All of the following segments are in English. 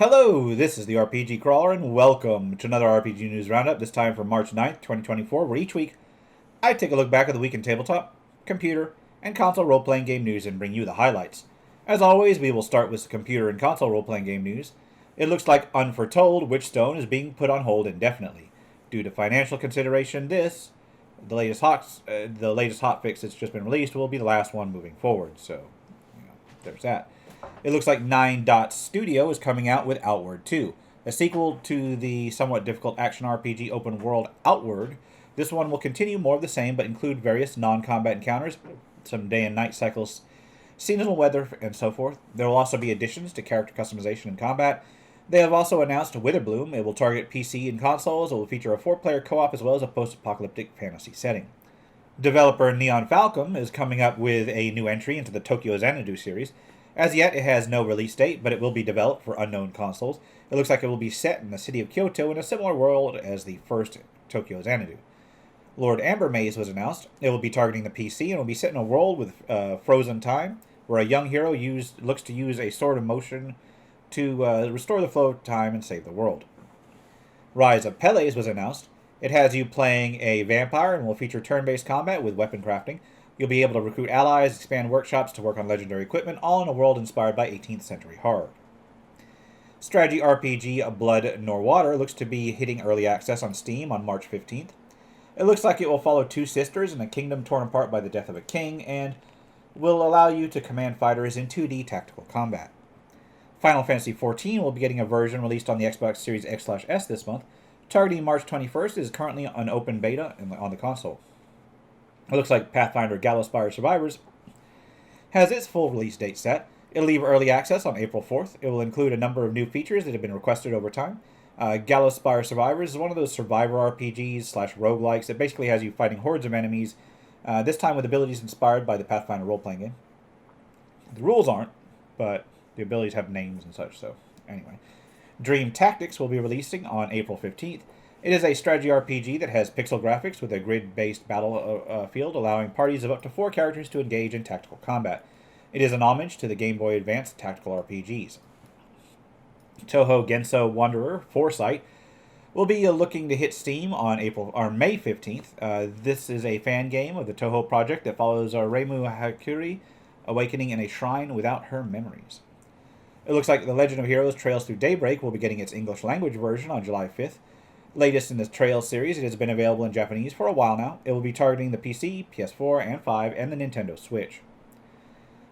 Hello, this is the RPG Crawler, and welcome to another RPG News Roundup, this time for March 9th, 2024, where each week I take a look back at the week in tabletop, computer, and console role-playing game news and bring you the highlights. As always, we will start with computer and console role-playing game news. It looks like Unforetold Witchstone is being put on hold indefinitely. Due to financial consideration, the latest hotfix that's just been released, will be the last one moving forward, so there's that. It looks like 9 Dot Studio is coming out with Outward 2, a sequel to the somewhat difficult action RPG open world Outward. This one will continue more of the same, but include various non-combat encounters, some day and night cycles, seasonal weather, and so forth. There will also be additions to character customization and combat. They have also announced Witherbloom. It will target PC and consoles. It will feature a 4-player co-op as well as a post-apocalyptic fantasy setting. Developer Neon Falcon is coming up with a new entry into the Tokyo Xanadu series. As yet, it has no release date, but it will be developed for unknown consoles. It looks like it will be set in the city of Kyoto in a similar world as the first Tokyo Xanadu. Lord Amber Maze was announced. It will be targeting the PC and will be set in a world with frozen time, where a young hero looks to use a sword of motion to restore the flow of time and save the world. Rise of Pele's was announced. It has you playing a vampire and will feature turn-based combat with weapon crafting. You'll be able to recruit allies, expand workshops to work on legendary equipment, all in a world inspired by 18th century horror. Strategy RPG Blood Nor Water looks to be hitting early access on Steam on March 15th. It looks like it will follow two sisters in a kingdom torn apart by the death of a king, and will allow you to command fighters in 2D tactical combat. Final Fantasy XIV will be getting a version released on the Xbox Series X/S this month. Targeting March 21st, is currently on open beta on the console. It looks like Pathfinder Gallowspire Survivors has its full release date set. It'll leave early access on April 4th. It will include a number of new features that have been requested over time. Gallowspire Survivors is one of those survivor RPGs/roguelikes that basically has you fighting hordes of enemies, this time with abilities inspired by the Pathfinder role-playing game. The rules aren't, but the abilities have names and such, so anyway. Dream Tactics will be releasing on April 15th. It is a strategy RPG that has pixel graphics with a grid-based battle field, allowing parties of up to 4 characters to engage in tactical combat. It is an homage to the Game Boy Advance tactical RPGs. Toho Genso Wanderer Foresight will be looking to hit Steam on May 15th. This is a fan game of the Toho project that follows Reimu Hakuri awakening in a shrine without her memories. It looks like The Legend of Heroes Trails Through Daybreak will be getting its English language version on July 5th. Latest in the Trails series, it has been available in Japanese for a while now. It will be targeting the PC, PS4, and 5, and the Nintendo Switch.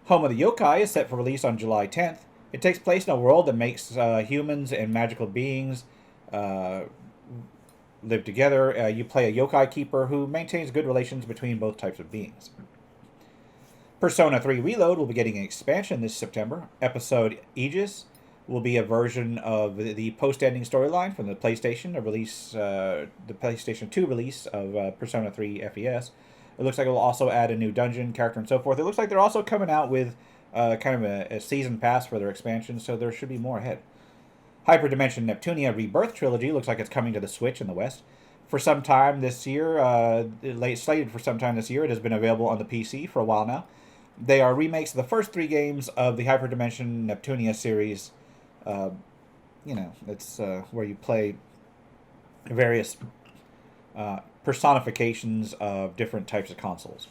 Home of the Yokai is set for release on July 10th. It takes place in a world that makes humans and magical beings live together. You play a yokai keeper who maintains good relations between both types of beings. Persona 3 Reload will be getting an expansion this September. Episode Aegis will be a version of the post-ending storyline from the PlayStation 2 release of Persona 3 FES. It looks like it will also add a new dungeon, character, and so forth. It looks like they're also coming out with kind of a season pass for their expansion, so there should be more ahead. Hyperdimension Neptunia Rebirth Trilogy looks like it's coming to the Switch in the West. For some time this year, slated for some time this year, it has been available on the PC for a while now. They are remakes of the first 3 games of the Hyperdimension Neptunia series. It's where you play various personifications of different types of consoles.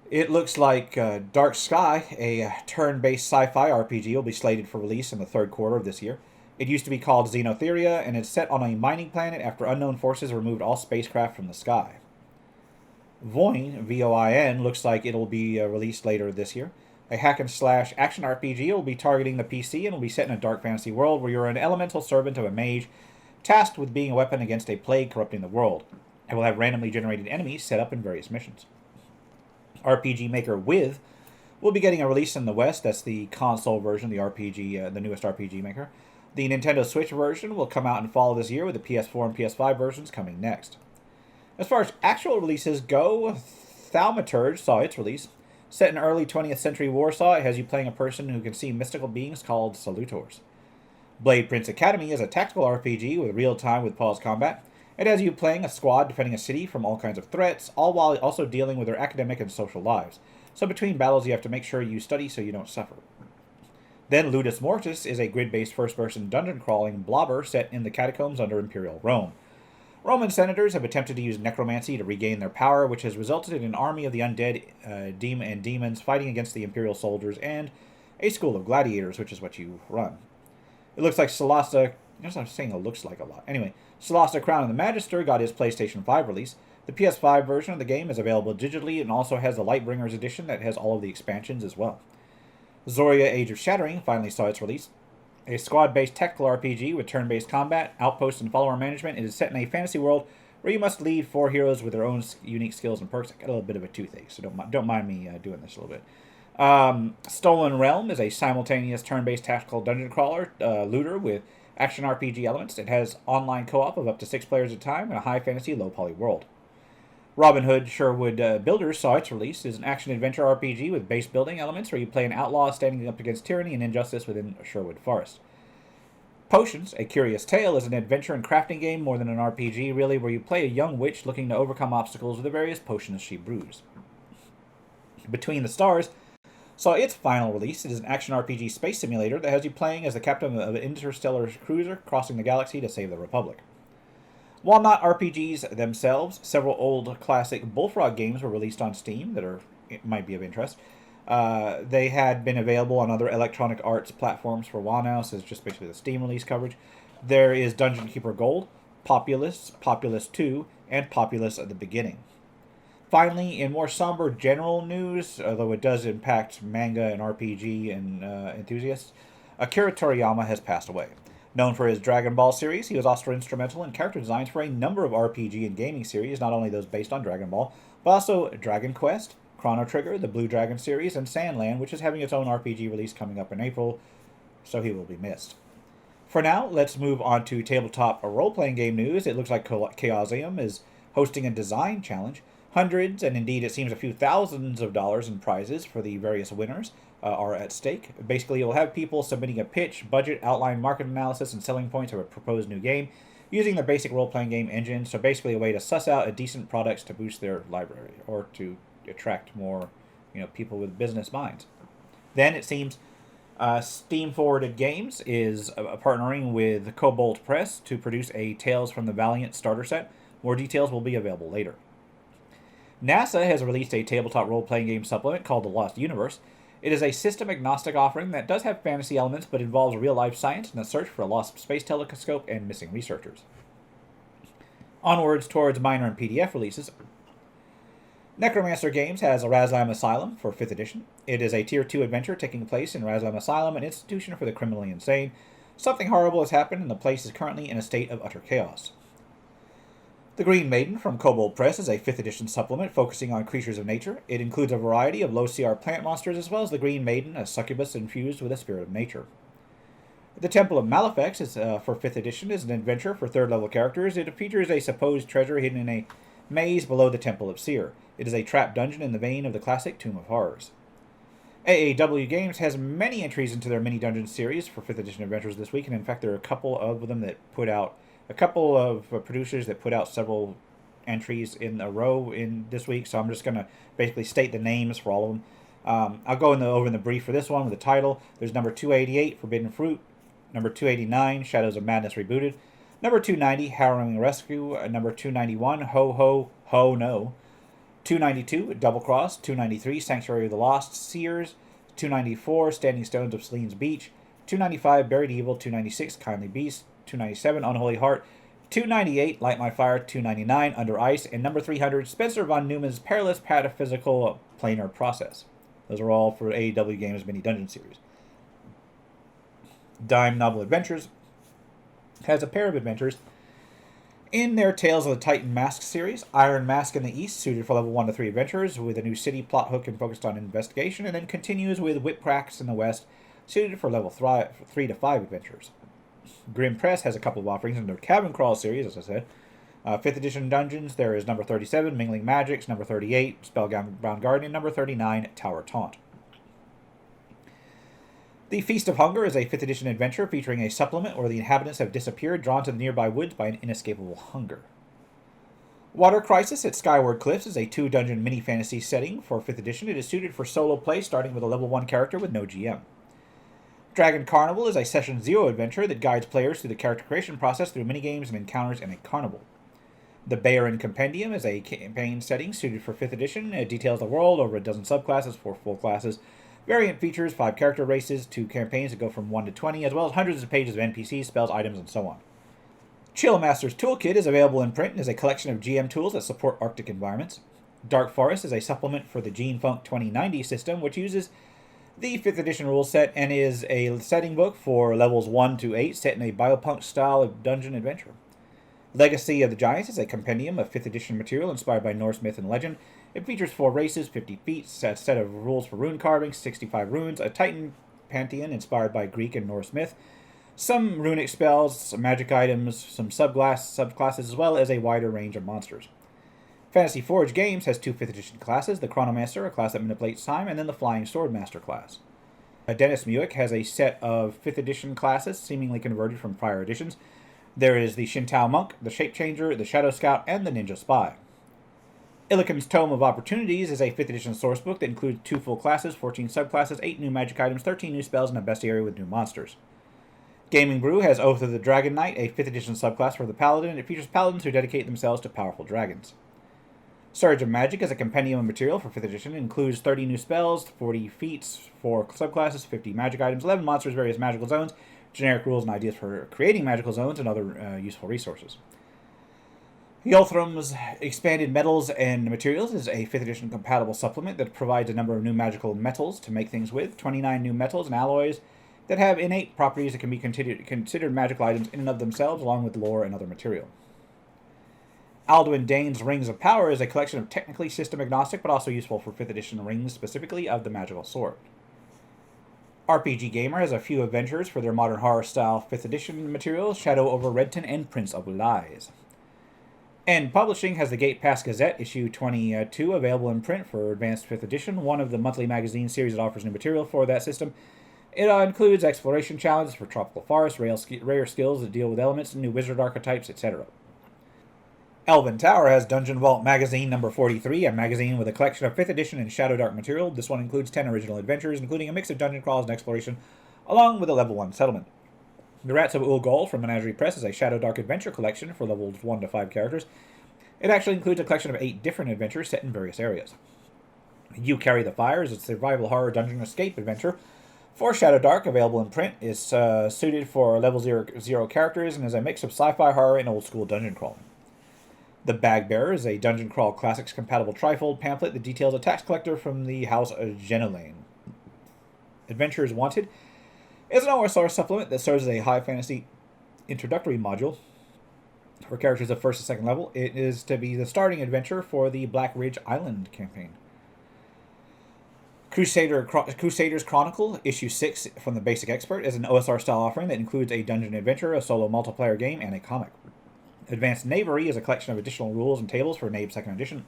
It looks like Dark Sky, a turn-based sci-fi RPG, will be slated for release in the 3rd quarter of this year. It used to be called Xenotheria, and it's set on a mining planet after unknown forces removed all spacecraft from the sky. Voin, V-O-I-N, looks like it'll be released later this year. A hack-and-slash action RPG will be targeting the PC and will be set in a dark fantasy world where you're an elemental servant of a mage tasked with being a weapon against a plague corrupting the world. It will have randomly generated enemies set up in various missions. RPG Maker With will be getting a release in the West. That's the console version, the newest RPG Maker. The Nintendo Switch version will come out in fall this year, with the PS4 and PS5 versions coming next. As far as actual releases go, Thaumaturge saw its release. Set in early 20th century Warsaw, it has you playing a person who can see mystical beings called Salutors. Blade Prince Academy is a tactical RPG with real-time with pause combat. It has you playing a squad defending a city from all kinds of threats, all while also dealing with their academic and social lives. So between battles, you have to make sure you study so you don't suffer. Then Ludus Mortis is a grid-based first-person dungeon-crawling blobber set in the catacombs under Imperial Rome. Roman senators have attempted to use necromancy to regain their power, which has resulted in an army of the undead and demons fighting against the Imperial soldiers and a school of gladiators, which is what you run. It looks like Solasta... I'm saying it looks like a lot. Anyway, Solasta Crown of the Magister got his PlayStation 5 release. The PS5 version of the game is available digitally and also has the Lightbringers edition that has all of the expansions as well. Zoria Age of Shattering finally saw its release. A squad-based tactical RPG with turn-based combat, outpost, and follower management. It is set in a fantasy world where you must lead 4 heroes with their own unique skills and perks. I got a little bit of a toothache, so don't mind me doing this a little bit. Stolen Realm is a simultaneous turn-based tactical dungeon crawler looter with action RPG elements. It has online co-op of up to 6 players at a time in a high fantasy, low-poly world. Robin Hood Sherwood Builders saw its release. It is an action-adventure RPG with base building elements where you play an outlaw standing up against tyranny and injustice within Sherwood Forest. Potions, A Curious Tale, is an adventure and crafting game more than an RPG, really, where you play a young witch looking to overcome obstacles with the various potions she brews. Between the Stars saw its final release. It is an action RPG space simulator that has you playing as the captain of an interstellar cruiser crossing the galaxy to save the Republic. While not RPGs themselves, several old classic Bullfrog games were released on Steam that might be of interest. They had been available on other Electronic Arts platforms for a while now, so it's just basically the Steam release coverage. There is Dungeon Keeper Gold, Populous, Populous 2, and Populous at the Beginning. Finally, in more somber general news, although it does impact manga and RPG and enthusiasts, Akira Toriyama has passed away. Known for his Dragon Ball series, he was also instrumental in character designs for a number of RPG and gaming series, not only those based on Dragon Ball, but also Dragon Quest, Chrono Trigger, the Blue Dragon series, and Sandland, which is having its own RPG release coming up in April, so he will be missed. For now, let's move on to tabletop role-playing game news. It looks like Chaosium is hosting a design challenge. Hundreds, and indeed it seems a few thousands of dollars in prizes for the various winners are at stake. Basically, you'll have people submitting a pitch, budget, outline, market analysis, and selling points of a proposed new game using their basic role-playing game engine, so basically a way to suss out a decent products to boost their library or to attract more people with business minds. Then it seems Steam Forwarded Games is partnering with Cobalt Press to produce a Tales from the Valiant starter set. More details will be available later. NASA has released a tabletop role-playing game supplement called The Lost Universe. It is a system-agnostic offering that does have fantasy elements but involves real-life science and the search for a lost space telescope and missing researchers. Onwards towards minor and PDF releases. Necromancer Games has Razlam Asylum for 5th edition. It is a Tier 2 adventure taking place in Razlam Asylum, an institution for the criminally insane. Something horrible has happened and the place is currently in a state of utter chaos. The Green Maiden from Kobold Press is a 5th edition supplement focusing on creatures of nature. It includes a variety of low CR plant monsters as well as the Green Maiden, a succubus infused with a spirit of nature. The Temple of Malefics is, for 5th edition is an adventure for 3rd level characters. It features a supposed treasure hidden in a maze below the Temple of Seer. It is a trap dungeon in the vein of the classic Tomb of Horrors. AAW Games has many entries into their mini dungeon series for 5th edition adventures this week, and in fact there are a couple of them that put out a couple of producers that put out several entries in a row in this week, so I'm just going to basically state the names for all of them. I'll go over in the brief for this one with the title. There's number 288, Forbidden Fruit. Number 289, Shadows of Madness Rebooted. Number 290, Harrowing Rescue. Number 291, Ho Ho Ho No. 292, Double Cross. 293, Sanctuary of the Lost, Seers. 294, Standing Stones of Selene's Beach. 295, Buried Evil. 296, Kindly Beast. 297, Unholy Heart. 298, Light My Fire. 299, Under Ice. And number 300, Spencer von Neumann's Perilous Pataphysical Planar Process. Those are all for AEW Games Mini Dungeon Series. Dime Novel Adventures has a pair of adventures in their Tales of the Titan Mask series. Iron Mask in the East, suited for level 1 to 3 adventures, with a new city plot hook and focused on investigation, and then continues with Whipcracks in the West, suited for level 3 to 5 adventures. Grim Press has a couple of offerings in their Cabin Crawl series, as I said. 5th edition Dungeons, there is number 37, Mingling Magics, number 38, Spellbound Guardian, number 39, Tower Taunt. The Feast of Hunger is a 5th edition adventure featuring a supplement where the inhabitants have disappeared, drawn to the nearby woods by an inescapable hunger. Water Crisis at Skyward Cliffs is a 2-dungeon mini-fantasy setting for 5th edition. It is suited for solo play, starting with a level 1 character with no GM. Dragon Carnival is a Session 0 adventure that guides players through the character creation process through minigames and encounters in a carnival. The Baron Compendium is a campaign setting suited for 5th edition. It details the world, over a dozen subclasses, 4 full classes, variant features, 5 character races, 2 campaigns that go from 1 to 20, as well as hundreds of pages of NPCs, spells, items, and so on. Chillmaster's Toolkit is available in print and is a collection of GM tools that support Arctic environments. Dark Forest is a supplement for the Gene Funk 2090 system, which uses the 5th edition rule set and is a setting book for levels 1 to 8 set in a biopunk style of dungeon adventure. Legacy of the Giants is a compendium of 5th edition material inspired by Norse myth and legend. It features 4 races, 50 feats, a set of rules for rune carving, 65 runes, a Titan pantheon inspired by Greek and Norse myth, some runic spells, some magic items, some subclasses, as well as a wider range of monsters. Fantasy Forge Games has 2 5th edition classes, the Chronomancer, a class that manipulates time, and then the Flying Swordmaster class. Dennis Muick has a set of 5th edition classes, seemingly converted from prior editions. There is the Shintao Monk, the Shape Changer, the Shadow Scout, and the Ninja Spy. Illicon's Tome of Opportunities is a 5th edition sourcebook that includes 2 full classes, 14 subclasses, 8 new magic items, 13 new spells, and a bestiary with new monsters. Gaming Brew has Oath of the Dragon Knight, a 5th edition subclass for the Paladin, and it features paladins who dedicate themselves to powerful dragons. Surge of Magic is a compendium of material for 5th edition. It includes 30 new spells, 40 feats, 4 subclasses, 50 magic items, 11 monsters, various magical zones, generic rules and ideas for creating magical zones, and other useful resources. Yolthrum's Expanded Metals and Materials is a 5th edition compatible supplement that provides a number of new magical metals to make things with, 29 new metals and alloys that have innate properties that can be considered magical items in and of themselves, along with lore and other material. Alduin Dane's Rings of Power is a collection of technically system-agnostic, but also useful for 5th edition rings, specifically of the magical sword. RPG Gamer has a few adventures for their modern horror-style 5th edition materials, Shadow over Redton and Prince of Lies. And Publishing has the Gate Pass Gazette, issue 22, available in print for advanced 5th edition, one of the monthly magazine series that offers new material for that system. It includes exploration challenges for tropical forests, rare skills that deal with elements, new wizard archetypes, etc. Elven Tower has Dungeon Vault Magazine number 43, a magazine with a collection of 5th edition and Shadow Dark material. This one includes 10 original adventures, including a mix of dungeon crawls and exploration, along with a level 1 settlement. The Rats of Ulgol from Menagerie Press is a Shadow Dark adventure collection for levels 1 to 5 characters. It actually includes a collection of 8 different adventures set in various areas. You Carry the Fire is a survival horror dungeon escape adventure for Shadow Dark, available in print. Is suited for level 0 characters and is a mix of sci-fi horror and old-school dungeon crawling. The Bagbearer is a Dungeon Crawl Classics compatible trifold pamphlet that details a tax collector from the House of Genelane. Adventures Wanted is an OSR supplement that serves as a high fantasy introductory module for characters of 1st and 2nd level. It is to be the starting adventure for the Black Ridge Island campaign. Crusaders Chronicle, issue 6 from the Basic Expert, is an OSR style offering that includes a dungeon adventure, a solo multiplayer game, and a comic. Advanced Knavery is a collection of additional rules and tables for Knave 2nd edition.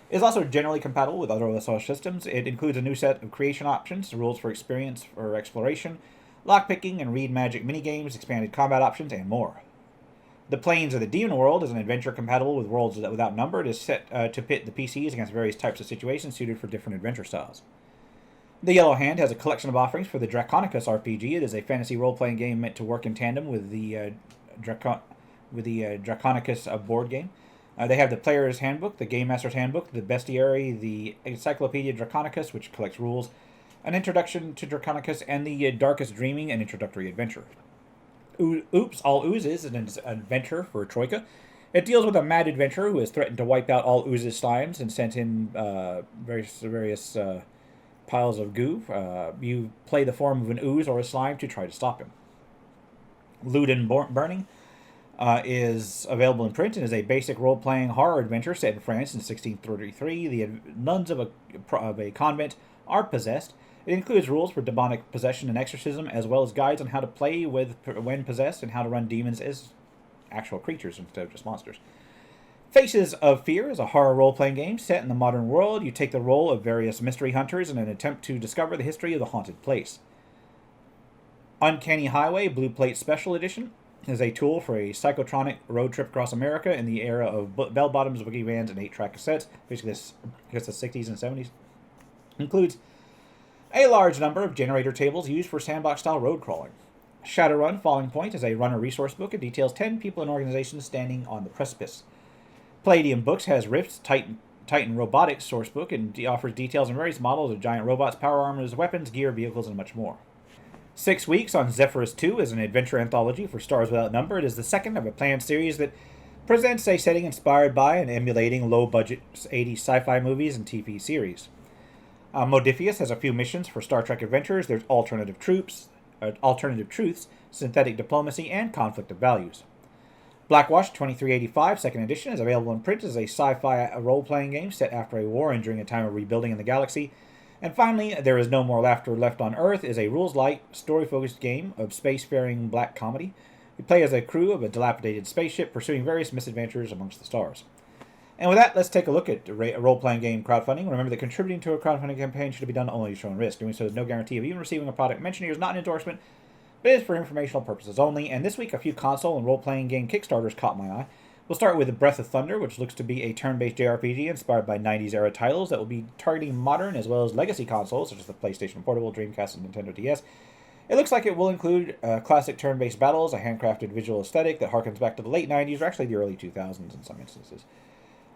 It is also generally compatible with other OSR systems. It includes a new set of creation options, rules for experience or exploration, lockpicking and read magic minigames, expanded combat options, and more. The Plains of the Demon World is an adventure compatible with Worlds Without Number. It is set to pit the PCs against various types of situations suited for different adventure styles. The Yellow Hand has a collection of offerings for the Draconicus RPG. It is a fantasy role-playing game meant to work in tandem with the Draconicus board game. They have the Player's Handbook, the Game Master's Handbook, the Bestiary, the Encyclopedia Draconicus, which collects rules, an Introduction to Draconicus, and the Darkest Dreaming, an introductory adventure. Oops, All Oozes is an adventure for Troika. It deals with a mad adventurer who has threatened to wipe out all Ooze's slimes and sent in various piles of goo. You play the form of an ooze or a slime to try to stop him. Luden Burning is available in print and is a basic role-playing horror adventure set in France in 1633. The nuns of a convent are possessed. It includes rules for demonic possession and exorcism, as well as guides on how to play with when possessed and how to run demons as actual creatures instead of just monsters. Faces of Fear is a horror role-playing game set in the modern world. You take the role of various mystery hunters in an attempt to discover the history of the haunted place. Uncanny Highway Blue Plate Special Edition is a tool for a psychotronic road trip across America in the era of bell-bottoms, boogie vans, and 8-track cassettes, basically the 60s and 70s. Includes A large number of generator tables used for sandbox-style road crawling. Shadowrun Falling Point is a runner resource book. It details 10 people and organizations standing on the precipice. Palladium Books has Rift's Titan Robotics sourcebook and offers details on various models of giant robots, power armors, weapons, gear, vehicles, and much more. 6 Weeks on Zephyrus 2 is an adventure anthology for Stars Without Number. It is the second of a planned series that presents a setting inspired by and emulating low-budget 80s sci-fi movies and TV series. Modiphius has a few missions for Star Trek adventurers. There's alternative truths, synthetic diplomacy, and conflict of values. Blackwash 2385 2nd Edition is available in print as a sci-fi role-playing game set after a war and during a time of rebuilding in the galaxy. And finally, There Is No More Laughter Left on Earth is a rules-light, story-focused game of spacefaring black comedy. You play as a crew of a dilapidated spaceship pursuing various misadventures amongst the stars. And with that, let's take a look at role-playing game crowdfunding. Remember that contributing to a crowdfunding campaign should be done only at your own risk. Doing so is no guarantee of even receiving a product mentioned here is not an endorsement, but it is for informational purposes only. And this week, a few console and role-playing game Kickstarters caught my eye. We'll start with Breath of Thunder, which looks to be a turn-based JRPG inspired by 90s-era titles that will be targeting modern as well as legacy consoles, such as the PlayStation Portable, Dreamcast, and Nintendo DS. It looks like it will include classic turn-based battles, a handcrafted visual aesthetic that harkens back to the late 90s, or actually the early 2000s in some instances.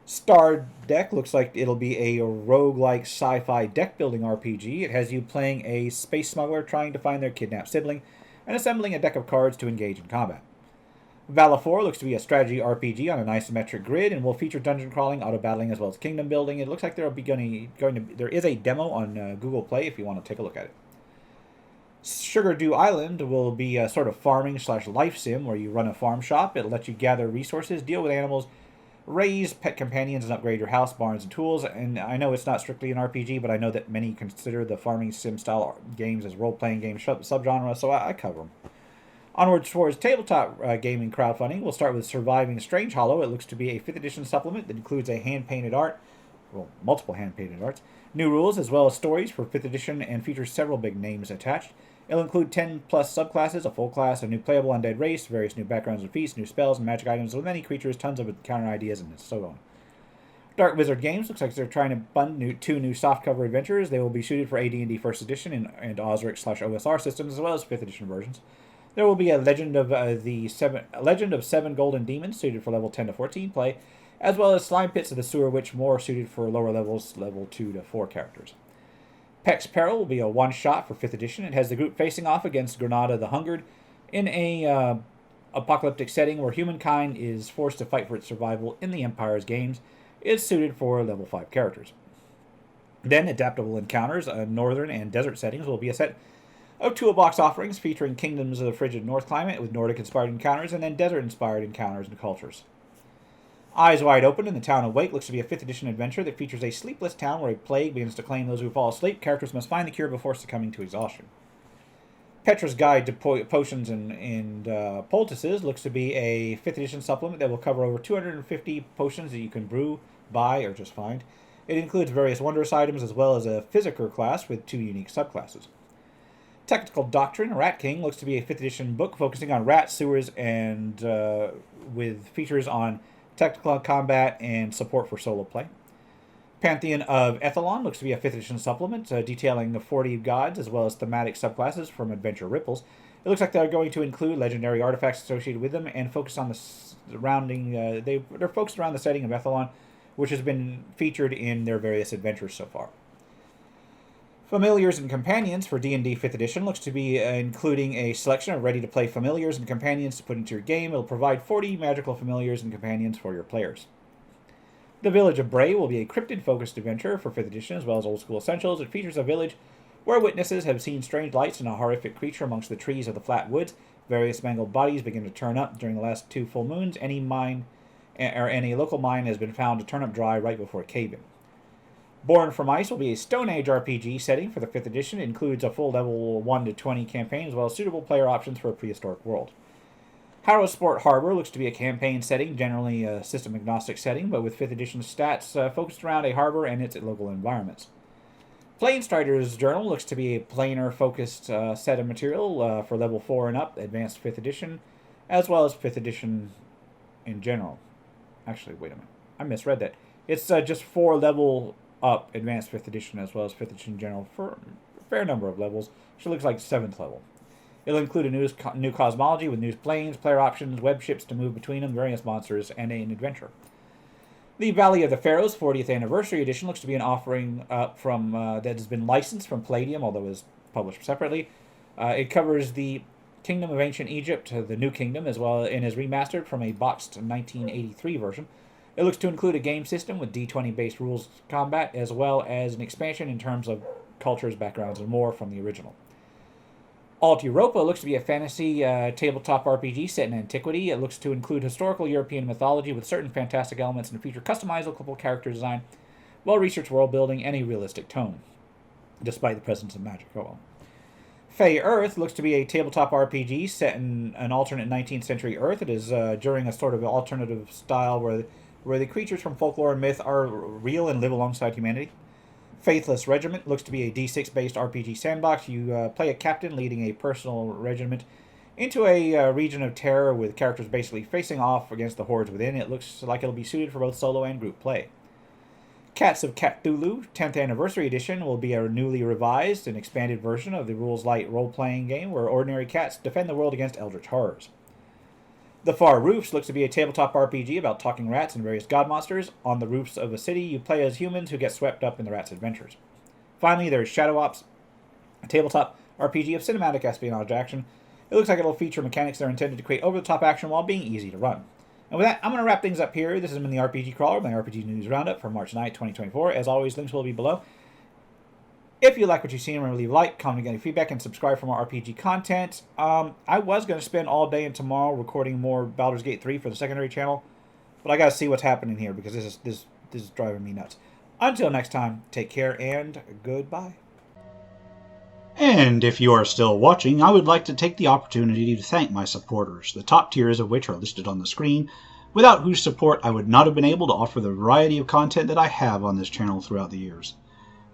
Star Deck looks like it'll be a roguelike sci-fi deck-building RPG. It has you playing a space smuggler trying to find their kidnapped sibling and assembling a deck of cards to engage in combat. Valafor looks to be a strategy RPG on an isometric grid and will feature dungeon crawling, auto battling, as well as kingdom building. It looks like there is a demo on Google Play if you want to take a look at it. Sugar Dew Island will be a sort of farming/life sim where you run a farm shop. It'll let you gather resources, deal with animals, raise pet companions, and upgrade your house, barns, and tools. And I know it's not strictly an RPG, but I know that many consider the farming sim-style games as role-playing game subgenre, so I cover them. Onwards towards tabletop gaming crowdfunding, we'll start with Surviving Strange Hollow. It looks to be a 5th edition supplement that includes a hand-painted art, multiple hand-painted arts, new rules, as well as stories for 5th edition, and features several big names attached. It'll include 10 plus subclasses, a full class, a new playable undead race, various new backgrounds and feats, new spells and magic items with many creatures, tons of encounter ideas, and so on. Dark Wizard Games looks like they're trying to fund two new softcover adventures. They will be suited for AD&D 1st edition and OSRIC/OSR systems, as well as 5th edition versions. There will be a Legend of Seven Golden Demons, suited for level 10 to 14 play, as well as Slime Pits of the Sewer Witch, more suited for lower levels, level 2 to 4 characters. Peck's Peril will be a one-shot for 5th edition. It has the group facing off against Granada the Hungered in a apocalyptic setting where humankind is forced to fight for its survival in the Empire's games. It's suited for level 5 characters. Then Adaptable Encounters, northern and desert settings, will be a set of toolbox offerings featuring kingdoms of the frigid north climate with Nordic-inspired encounters and then desert-inspired encounters and cultures. Eyes Wide Open in the Town of Wake looks to be a 5th edition adventure that features a sleepless town where a plague begins to claim those who fall asleep. Characters must find the cure before succumbing to exhaustion. Petra's Guide to Potions and Poultices looks to be a 5th edition supplement that will cover over 250 potions that you can brew, buy, or just find. It includes various wondrous items as well as a Physiker class with 2 unique subclasses. Technical Doctrine, Rat King, looks to be a 5th edition book focusing on rats, sewers, and with features on technical combat and support for solo play. Pantheon of Ethelon looks to be a 5th edition supplement detailing the 40 gods as well as thematic subclasses from Adventure Ripples. It looks like they're going to include legendary artifacts associated with them and focus on the surrounding. They're focused around the setting of Ethelon, which has been featured in their various adventures so far. Familiars and Companions for D&D 5th edition looks to be including a selection of ready-to-play familiars and companions to put into your game. It'll provide 40 magical familiars and companions for your players. The Village of Bray will be a cryptid-focused adventure for 5th edition as well as old school essentials. It features a village where witnesses have seen strange lights and a horrific creature amongst the trees of the flat woods. Various mangled bodies begin to turn up during the last 2 full moons. Any local mine has been found to turn up dry right before a cave-in. Born from Ice will be a Stone Age RPG setting for the 5th edition. It includes a full level 1 to 20 campaign as well as suitable player options for a prehistoric world. Harrowsport Harbor looks to be a campaign setting, generally a system-agnostic setting, but with 5th edition stats focused around a harbor and its local environments. Planestrider's Journal looks to be a planar-focused set of material for level 4 and up, advanced 5th edition, as well as 5th edition in general. Actually, wait a minute. I misread that. It's just 4 level up advanced 5th edition as well as 5th edition general for fair number of levels. She looks like 7th level. It'll include a new cosmology with new planes, player options, web ships to move between them, various monsters, and an adventure. The Valley of the Pharaohs 40th Anniversary Edition looks to be an offering from that has been licensed from Palladium, although it was published separately. It covers the Kingdom of Ancient Egypt, the New Kingdom, as well, and is remastered from a boxed 1983 version. It looks to include a game system with D20-based rules combat, as well as an expansion in terms of cultures, backgrounds, and more from the original. Alt Europa looks to be a fantasy tabletop RPG set in antiquity. It looks to include historical European mythology with certain fantastic elements and feature customizable character design, well-researched world building, and a realistic tone, despite the presence of magic. Oh well. Fey Earth looks to be a tabletop RPG set in an alternate 19th century Earth. It is during a sort of alternative style where the creatures from folklore and myth are real and live alongside humanity. Faithless Regiment looks to be a D6-based RPG sandbox. You play a captain leading a personal regiment into a region of terror with characters basically facing off against the hordes within. It looks like it'll be suited for both solo and group play. Cats of Cthulhu 10th Anniversary Edition will be a newly revised and expanded version of the Rules Light role-playing game where ordinary cats defend the world against eldritch horrors. The Far Roofs looks to be a tabletop RPG about talking rats and various god monsters. On the roofs of a city, you play as humans who get swept up in the rats' adventures. Finally, there's Shadow Ops, a tabletop RPG of cinematic espionage action. It looks like it'll feature mechanics that are intended to create over-the-top action while being easy to run. And with that, I'm going to wrap things up here. This has been the RPG Crawler, my RPG News Roundup for March 9th, 2024. As always, links will be below. If you like what you've seen, remember to leave a like, comment, get any feedback, and subscribe for more RPG content. I was going to spend all day and tomorrow recording more Baldur's Gate 3 for the secondary channel, but I got to see what's happening here because this is driving me nuts. Until next time, take care and goodbye. And if you are still watching, I would like to take the opportunity to thank my supporters, the top tiers of which are listed on the screen, without whose support I would not have been able to offer the variety of content that I have on this channel throughout the years.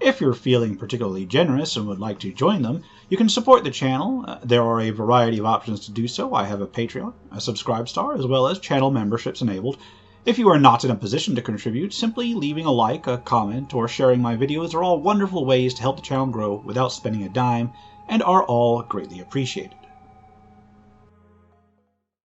If you're feeling particularly generous and would like to join them, you can support the channel. There are a variety of options to do so. I have a Patreon, a Subscribe Star, as well as channel memberships enabled. If you are not in a position to contribute, simply leaving a like, a comment, or sharing my videos are all wonderful ways to help the channel grow without spending a dime, and are all greatly appreciated.